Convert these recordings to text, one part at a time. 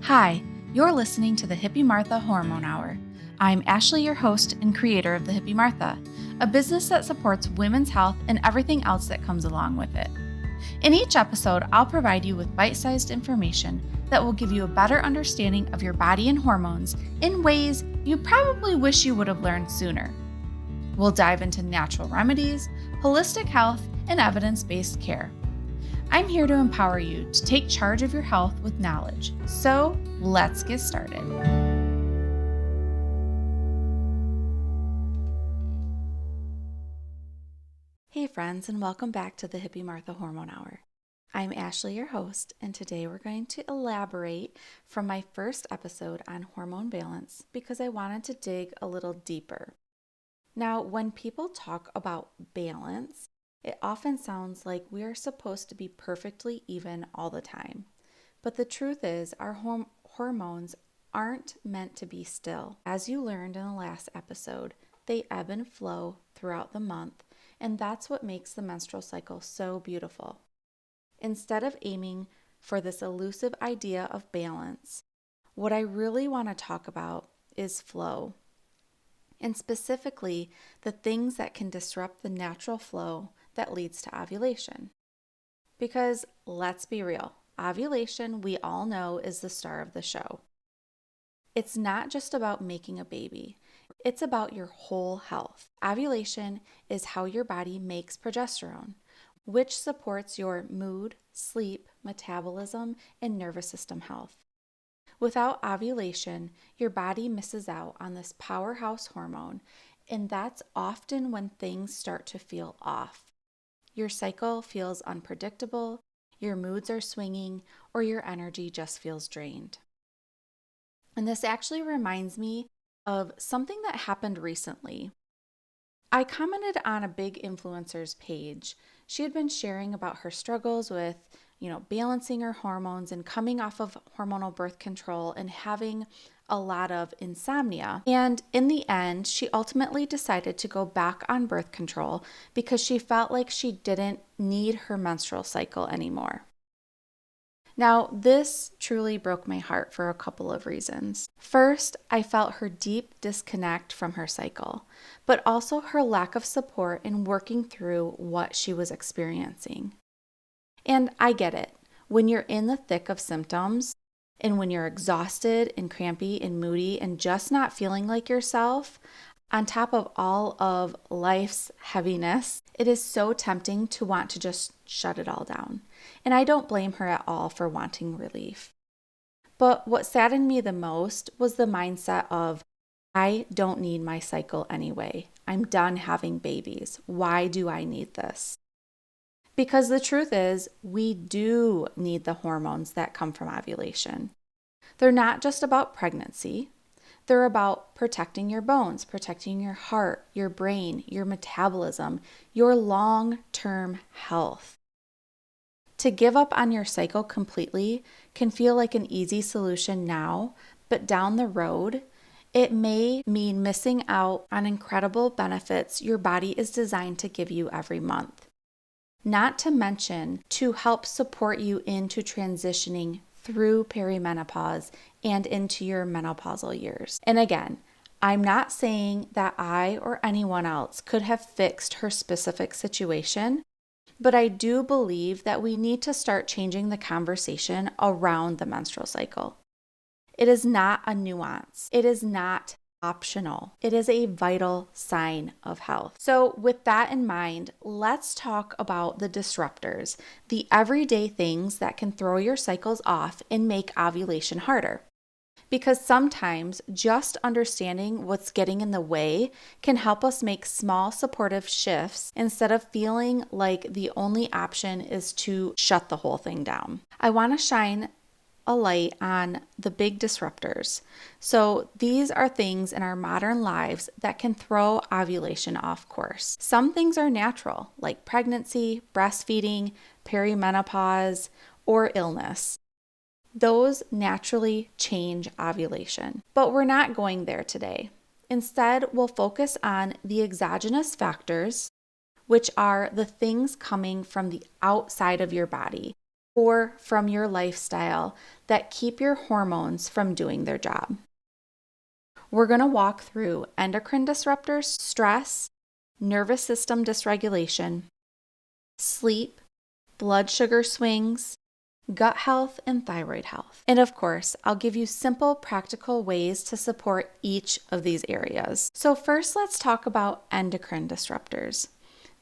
Hi, you're listening to the Hippie Martha Hormone Hour. I'm Ashley, your host and creator of the Hippie Martha, a business that supports women's health and everything else that comes along with it. In each episode, I'll provide you with bite-sized information that will give you a better understanding of your body and hormones in ways you probably wish you would have learned sooner. We'll dive into natural remedies, holistic health, and evidence-based care. I'm here to empower you to take charge of your health with knowledge. So let's get started. Hey friends, and welcome back to the Hippie Martha Hormone Hour. I'm Ashley, your host, and today we're going to elaborate from my first episode on hormone balance because I wanted to dig a little deeper. Now, when people talk about balance, it often sounds like we are supposed to be perfectly even all the time. But the truth is, our hormones aren't meant to be still. As you learned in the last episode, they ebb and flow throughout the month, and that's what makes the menstrual cycle so beautiful. Instead of aiming for this elusive idea of balance, what I really want to talk about is flow, and specifically the things that can disrupt the natural flow that leads to ovulation. Because let's be real, ovulation, we all know, is the star of the show. It's not just about making a baby, it's about your whole health. Ovulation is how your body makes progesterone, which supports your mood, sleep, metabolism, and nervous system health. Without ovulation, your body misses out on this powerhouse hormone, and that's often when things start to feel off. Your cycle feels unpredictable, your moods are swinging, or your energy just feels drained. And this actually reminds me of something that happened recently. I commented on a big influencer's page. She had been sharing about her struggles with, balancing her hormones and coming off of hormonal birth control and having a lot of insomnia. And in the end, she ultimately decided to go back on birth control because she felt like she didn't need her menstrual cycle anymore. Now, this truly broke my heart for a couple of reasons. First, I felt her deep disconnect from her cycle, but also her lack of support in working through what she was experiencing. And I get it. When you're in the thick of symptoms, and when you're exhausted and crampy and moody and just not feeling like yourself, on top of all of life's heaviness, it is so tempting to want to just shut it all down. And I don't blame her at all for wanting relief. But what saddened me the most was the mindset of, I don't need my cycle anyway. I'm done having babies. Why do I need this? Because the truth is, we do need the hormones that come from ovulation. They're not just about pregnancy. They're about protecting your bones, protecting your heart, your brain, your metabolism, your long-term health. To give up on your cycle completely can feel like an easy solution now, but down the road, it may mean missing out on incredible benefits your body is designed to give you every month. Not to mention to help support you into transitioning through perimenopause and into your menopausal years. And again, I'm not saying that I or anyone else could have fixed her specific situation, but I do believe that we need to start changing the conversation around the menstrual cycle. It is not a nuance. It is not optional. It is a vital sign of health. So with that in mind, let's talk about the disruptors, the everyday things that can throw your cycles off and make ovulation harder. Because sometimes just understanding what's getting in the way can help us make small supportive shifts instead of feeling like the only option is to shut the whole thing down. I want to shine a light on the big disruptors. So these are things in our modern lives that can throw ovulation off course. Some things are natural, like pregnancy, breastfeeding, perimenopause, or illness. Those naturally change ovulation, but we're not going there today. Instead, we'll focus on the exogenous factors, which are the things coming from the outside of your body, or from your lifestyle that keep your hormones from doing their job. We're going to walk through endocrine disruptors, stress, nervous system dysregulation, sleep, blood sugar swings, gut health, and thyroid health. And of course, I'll give you simple, practical ways to support each of these areas. So first, let's talk about endocrine disruptors.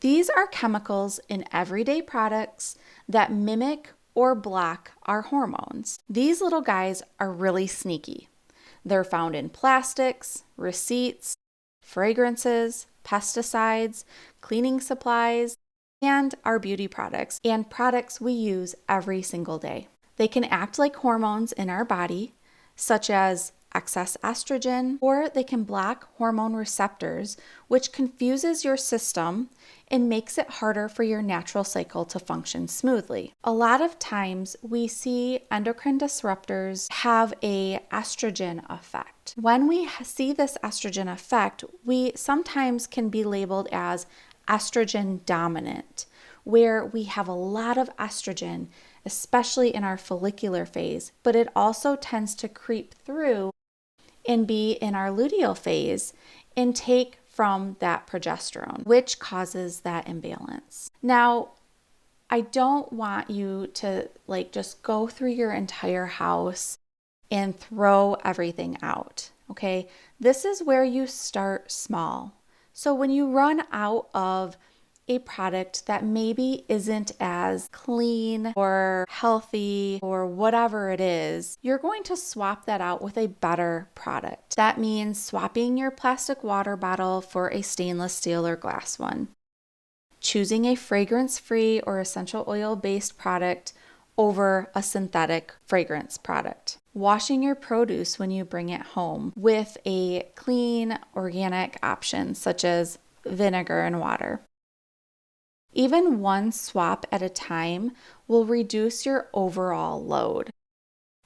These are chemicals in everyday products that mimic or block our hormones. These little guys are really sneaky. They're found in plastics, receipts, fragrances, pesticides, cleaning supplies, and our beauty products and products we use every single day. They can act like hormones in our body, such as excess estrogen, or they can block hormone receptors, which confuses your system and makes it harder for your natural cycle to function smoothly. A lot of times we see endocrine disruptors have an estrogen effect. When we see this estrogen effect, we sometimes can be labeled as estrogen dominant, where we have a lot of estrogen, especially in our follicular phase, but it also tends to creep through and be in our luteal phase and take from that progesterone, which causes that imbalance. Now, I don't want you to just go through your entire house and throw everything out, okay? This is where you start small. So when you run out of a product that maybe isn't as clean or healthy or whatever it is, you're going to swap that out with a better product. That means swapping your plastic water bottle for a stainless steel or glass one, choosing a fragrance-free or essential oil-based product over a synthetic fragrance product, washing your produce when you bring it home with a clean, organic option such as vinegar and water. Even one swap at a time will reduce your overall load.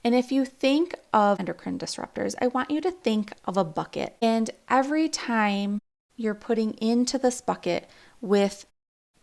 And if you think of endocrine disruptors, I want you to think of a bucket. And every time you're putting into this bucket with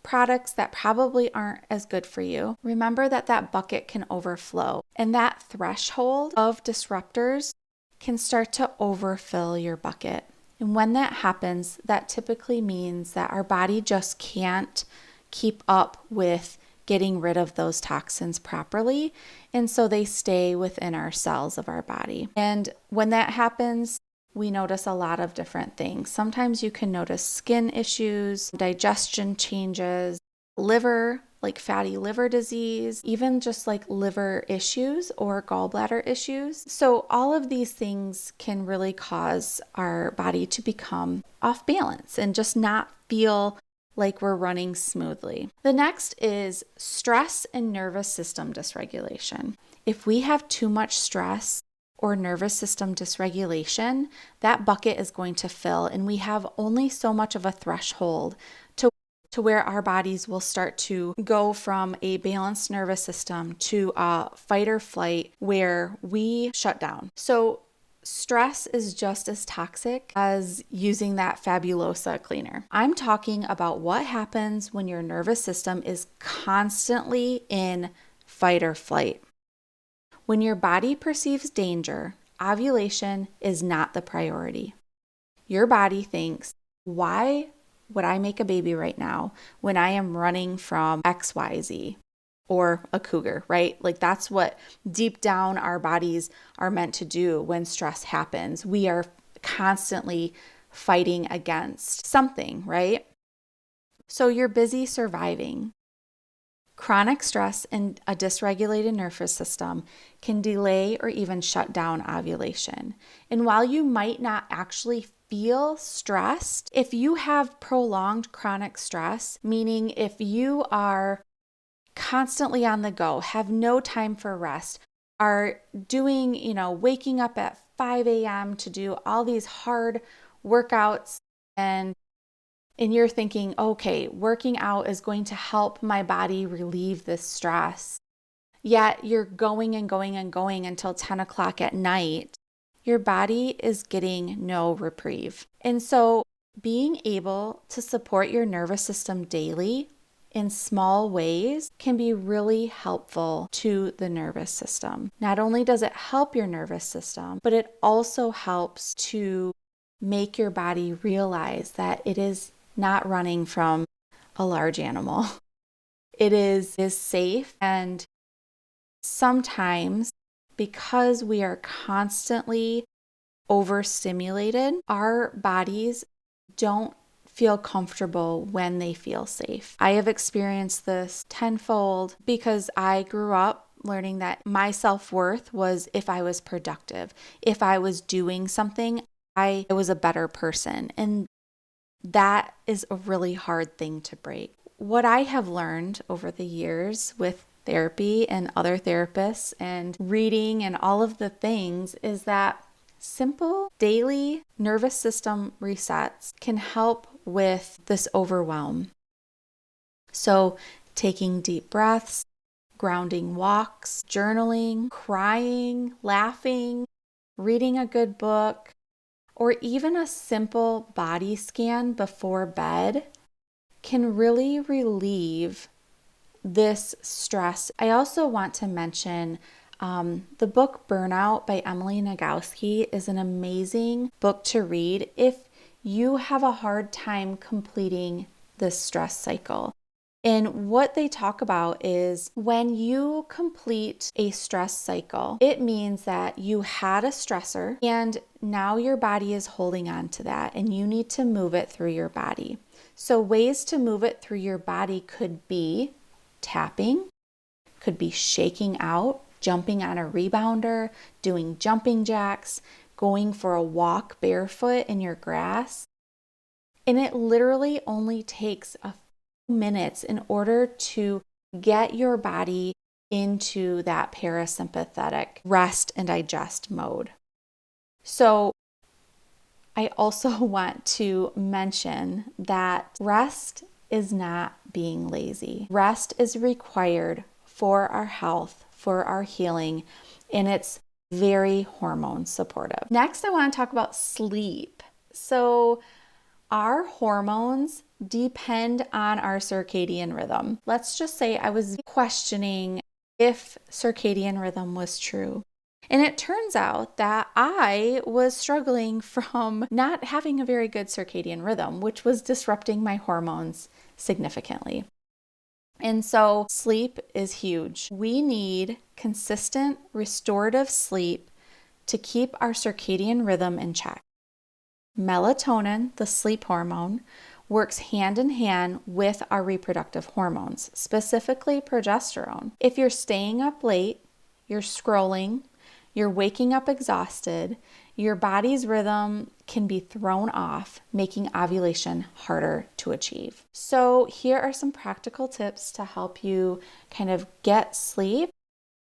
products that probably aren't as good for you, remember that that bucket can overflow. And that threshold of disruptors can start to overfill your bucket. And when that happens, that typically means that our body just can't keep up with getting rid of those toxins properly. And so they stay within our cells of our body. And when that happens, we notice a lot of different things. Sometimes you can notice skin issues, digestion changes, liver, like fatty liver disease, even just like liver issues or gallbladder issues. So all of these things can really cause our body to become off balance and just not feel like we're running smoothly. The next is stress and nervous system dysregulation. If we have too much stress or nervous system dysregulation, that bucket is going to fill, and we have only so much of a threshold to where our bodies will start to go from a balanced nervous system to a fight or flight where we shut down. So stress is just as toxic as using that Fabulosa cleaner. I'm talking about what happens when your nervous system is constantly in fight or flight. When your body perceives danger, ovulation is not the priority. Your body thinks, why would I make a baby right now when I am running from XYZ? Or a cougar, right? Like that's what deep down our bodies are meant to do when stress happens. We are constantly fighting against something, right? So you're busy surviving. Chronic stress and a dysregulated nervous system can delay or even shut down ovulation. And while you might not actually feel stressed, if you have prolonged chronic stress, meaning if you are constantly on the go, have no time for rest, are doing, waking up at 5 a.m. to do all these hard workouts, and you're thinking, okay, working out is going to help my body relieve this stress. Yet you're going and going and going until 10 o'clock at night. Your body is getting no reprieve. And so being able to support your nervous system daily in small ways can be really helpful to the nervous system. Not only does it help your nervous system, but it also helps to make your body realize that it is not running from a large animal. It is safe, and sometimes because we are constantly overstimulated, our bodies don't feel comfortable when they feel safe. I have experienced this tenfold because I grew up learning that my self-worth was if I was productive. If I was doing something, I was a better person. And that is a really hard thing to break. What I have learned over the years with therapy and other therapists and reading and all of the things is that simple daily nervous system resets can help with this overwhelm. So taking deep breaths, grounding walks, journaling, crying, laughing, reading a good book, or even a simple body scan before bed can really relieve this stress. I also want to mention the book Burnout by Emily Nagoski is an amazing book to read if you have a hard time completing this stress cycle. And what they talk about is when you complete a stress cycle, it means that you had a stressor and now your body is holding on to that and you need to move it through your body. So ways to move it through your body could be tapping, could be shaking out, jumping on a rebounder, doing jumping jacks, going for a walk barefoot in your grass. And it literally only takes a few minutes in order to get your body into that parasympathetic rest and digest mode. So I also want to mention that rest is not being lazy. Rest is required for our health, for our healing, and it's very hormone supportive. Next, I want to talk about sleep. So our hormones depend on our circadian rhythm. Let's just say I was questioning if circadian rhythm was true. And it turns out that I was struggling from not having a very good circadian rhythm, which was disrupting my hormones significantly. And so sleep is huge. We need consistent restorative sleep to keep our circadian rhythm in check. Melatonin, the sleep hormone, works hand in hand with our reproductive hormones, specifically progesterone. If you're staying up late, you're scrolling, you're waking up exhausted, your body's rhythm can be thrown off, making ovulation harder to achieve. So here are some practical tips to help you kind of get sleep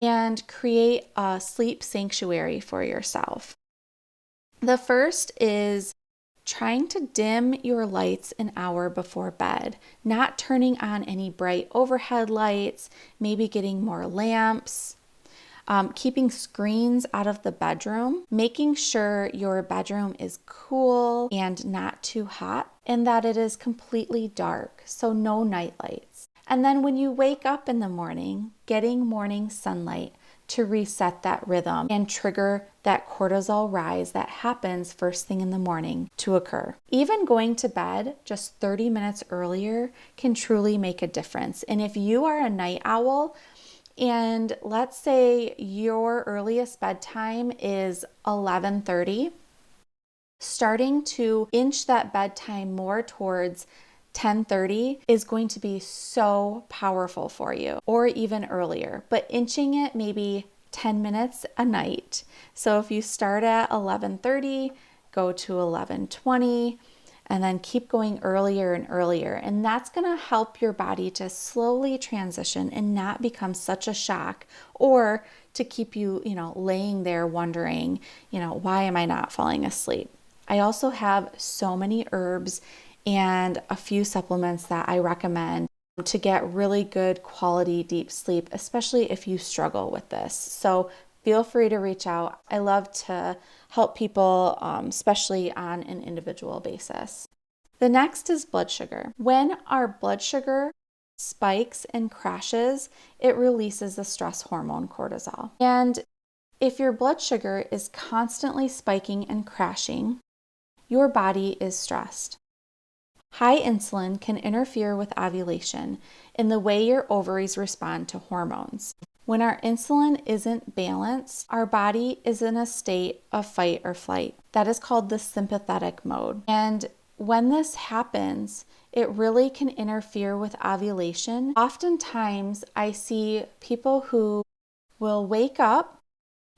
and create a sleep sanctuary for yourself. The first is trying to dim your lights an hour before bed, not turning on any bright overhead lights, maybe getting more lamps. Keeping screens out of the bedroom, making sure your bedroom is cool and not too hot, and that it is completely dark, so no night lights. And then when you wake up in the morning, getting morning sunlight to reset that rhythm and trigger that cortisol rise that happens first thing in the morning to occur. Even going to bed just 30 minutes earlier can truly make a difference. And if you are a night owl, and let's say your earliest bedtime is 11:30, starting to inch that bedtime more towards 10:30 is going to be so powerful for you, or even earlier, but inching it maybe 10 minutes a night. So if you start at 11:30, go to 11:20, and then keep going earlier and earlier. And that's going to help your body to slowly transition and not become such a shock, or to keep you, laying there wondering, why am I not falling asleep? I also have so many herbs and a few supplements that I recommend to get really good quality deep sleep, especially if you struggle with this. So feel free to reach out. I love to help people, especially on an individual basis. The next is blood sugar. When our blood sugar spikes and crashes, it releases the stress hormone cortisol. And if your blood sugar is constantly spiking and crashing, your body is stressed. High insulin can interfere with ovulation in the way your ovaries respond to hormones. When our insulin isn't balanced, our body is in a state of fight or flight. That is called the sympathetic mode. And when this happens, it really can interfere with ovulation. Oftentimes, I see people who will wake up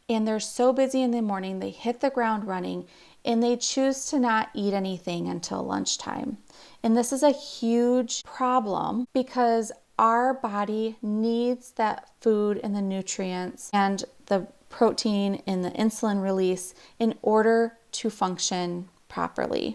and they're so busy in the morning, they hit the ground running, and they choose to not eat anything until lunchtime. And this is a huge problem because our body needs that food and the nutrients and the protein and the insulin release in order to function properly.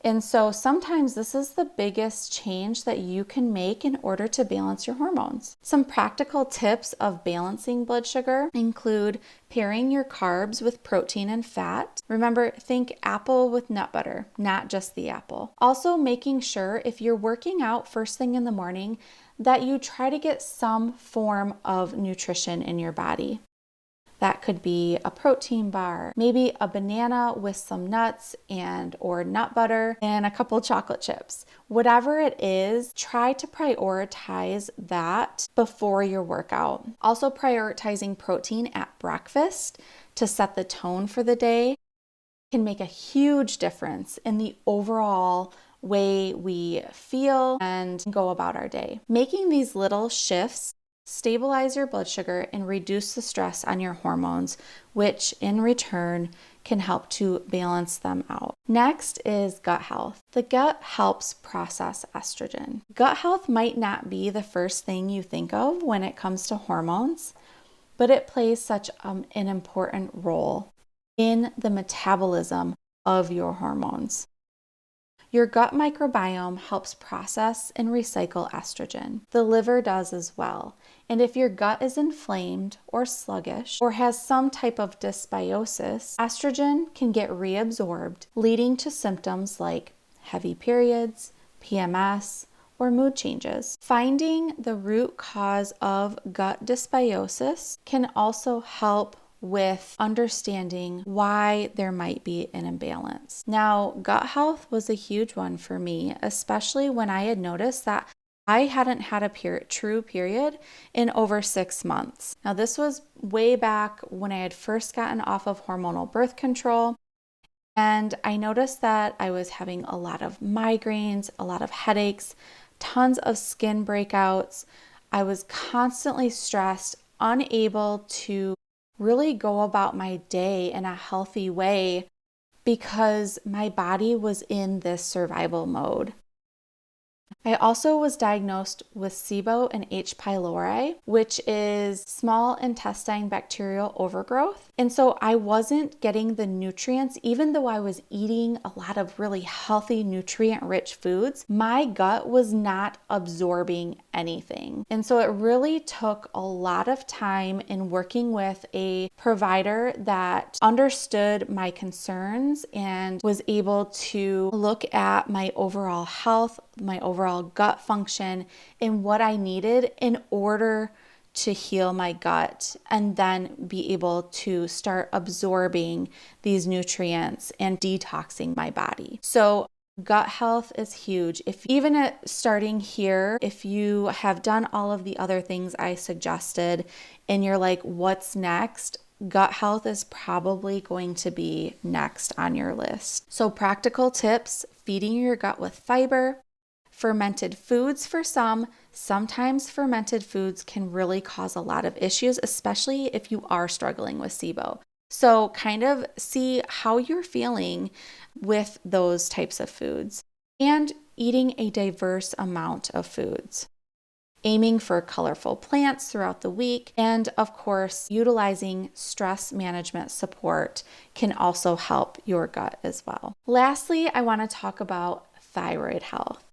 And so sometimes this is the biggest change that you can make in order to balance your hormones. Some practical tips of balancing blood sugar include pairing your carbs with protein and fat. Remember, think apple with nut butter, not just the apple. Also, making sure if you're working out first thing in the morning that you try to get some form of nutrition in your body. That could be a protein bar, maybe a banana with some nuts or nut butter and a couple chocolate chips. Whatever it is, try to prioritize that before your workout. Also, prioritizing protein at breakfast to set the tone for the day can make a huge difference in the overall way we feel and go about our day. Making these little shifts stabilize your blood sugar and reduce the stress on your hormones, which in return can help to balance them out. Next is gut health. The gut helps process estrogen. Gut health might not be the first thing you think of when it comes to hormones, but it plays such an important role in the metabolism of your hormones. Your gut microbiome helps process and recycle estrogen. The liver does as well. And if your gut is inflamed or sluggish or has some type of dysbiosis, estrogen can get reabsorbed, leading to symptoms like heavy periods, PMS, or mood changes. Finding the root cause of gut dysbiosis can also help with understanding why there might be an imbalance. Now, gut health was a huge one for me, especially when I had noticed that I hadn't had a true period in over 6 months. Now, this was way back when I had first gotten off of hormonal birth control, and I noticed that I was having a lot of migraines, a lot of headaches, tons of skin breakouts. I was constantly stressed, unable to really go about my day in a healthy way because my body was in this survival mode. I also was diagnosed with SIBO and H. pylori, which is small intestine bacterial overgrowth. And so I wasn't getting the nutrients, even though I was eating a lot of really healthy, nutrient-rich foods, my gut was not absorbing anything. And so it really took a lot of time in working with a provider that understood my concerns and was able to look at my overall health, my overall gut function, and what I needed in order to heal my gut and then be able to start absorbing these nutrients and detoxing my body. So gut health is huge. If even at starting here, if you have done all of the other things I suggested and you're like, what's next? Gut health is probably going to be next on your list. So practical tips: feeding your gut with fiber, fermented foods for sometimes fermented foods can really cause a lot of issues, especially if you are struggling with SIBO. So kind of see how you're feeling with those types of foods, and eating a diverse amount of foods. Aiming for colorful plants throughout the week, and of course, utilizing stress management support can also help your gut as well. Lastly, I want to talk about thyroid health.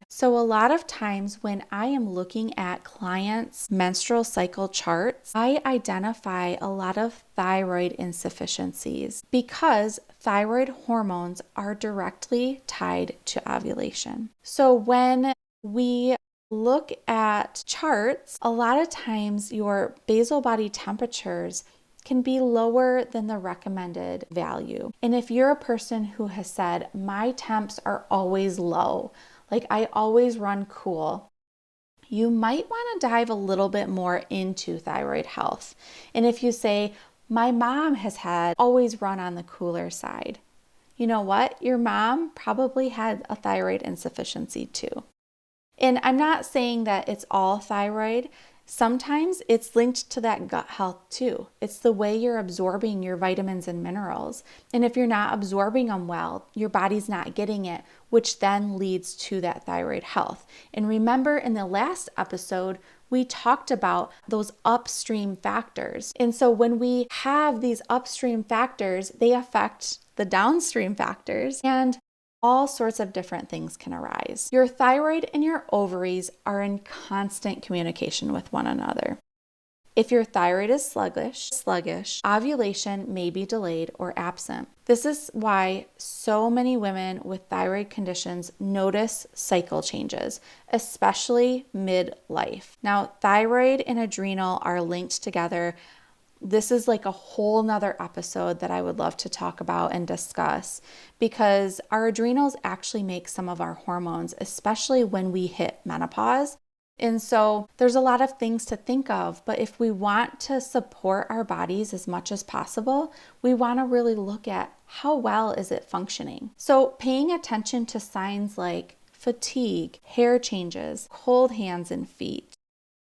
So a lot of times when I am looking at clients' menstrual cycle charts, I identify a lot of thyroid insufficiencies because thyroid hormones are directly tied to ovulation. So when we look at charts, a lot of times your basal body temperatures can be lower than the recommended value. And if you're a person who has said, my temps are always low, like I always run cool, you might want to dive a little bit more into thyroid health. And if you say, my mom has had always run on the cooler side, you know what? Your mom probably had a thyroid insufficiency too. And I'm not saying that it's all thyroid. Sometimes it's linked to that gut health too. It's the way you're absorbing your vitamins and minerals. And if you're not absorbing them well, your body's not getting it, which then leads to that thyroid health. And remember in the last episode, we talked about those upstream factors. And so when we have these upstream factors, they affect the downstream factors, and all sorts of different things can arise. Your thyroid and your ovaries are in constant communication with one another. If your thyroid is sluggish, ovulation may be delayed or absent. This is why so many women with thyroid conditions notice cycle changes, especially midlife. Now, thyroid and adrenal are linked together. This is like a whole nother episode that I would love to talk about and discuss, because our adrenals actually make some of our hormones, especially when we hit menopause. And so there's a lot of things to think of, but if we want to support our bodies as much as possible, we want to really look at how well is it functioning. So paying attention to signs like fatigue, hair changes, cold hands and feet,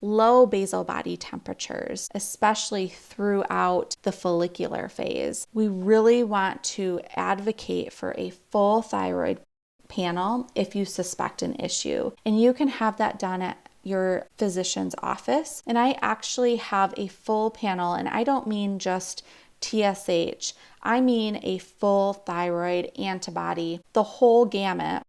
low basal body temperatures, especially throughout the follicular phase. We really want to advocate for a full thyroid panel if you suspect an issue. And you can have that done at your physician's office. And I actually have a full panel, and I don't mean just TSH. I mean a full thyroid antibody, the whole gamut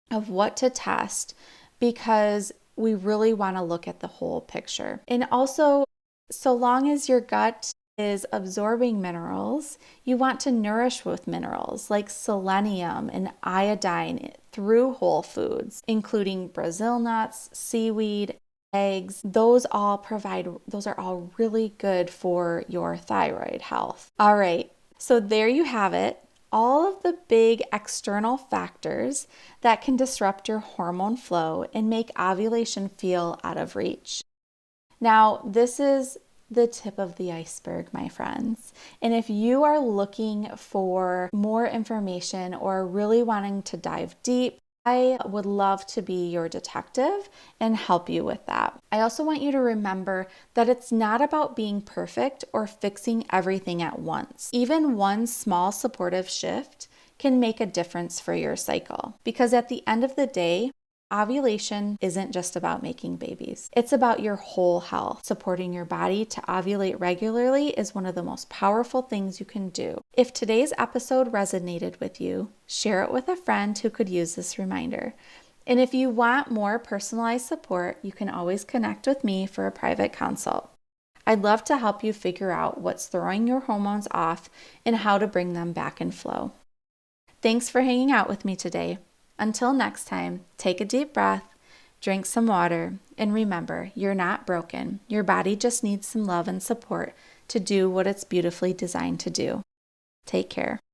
of what to test, because we really want to look at the whole picture. And also, so long as your gut is absorbing minerals, you want to nourish with minerals like selenium and iodine through whole foods, including Brazil nuts, seaweed, eggs. Those are all really good for your thyroid health. All right, so there you have it. All of the big external factors that can disrupt your hormone flow and make ovulation feel out of reach. Now, this is the tip of the iceberg, my friends. And if you are looking for more information or really wanting to dive deep, I would love to be your detective and help you with that. I also want you to remember that it's not about being perfect or fixing everything at once. Even one small supportive shift can make a difference for your cycle. Because at the end of the day, ovulation isn't just about making babies. It's about your whole health. Supporting your body to ovulate regularly is one of the most powerful things you can do. If today's episode resonated with you, share it with a friend who could use this reminder. And if you want more personalized support, you can always connect with me for a private consult. I'd love to help you figure out what's throwing your hormones off and how to bring them back in flow. Thanks for hanging out with me today. Until next time, take a deep breath, drink some water, and remember, you're not broken. Your body just needs some love and support to do what it's beautifully designed to do. Take care.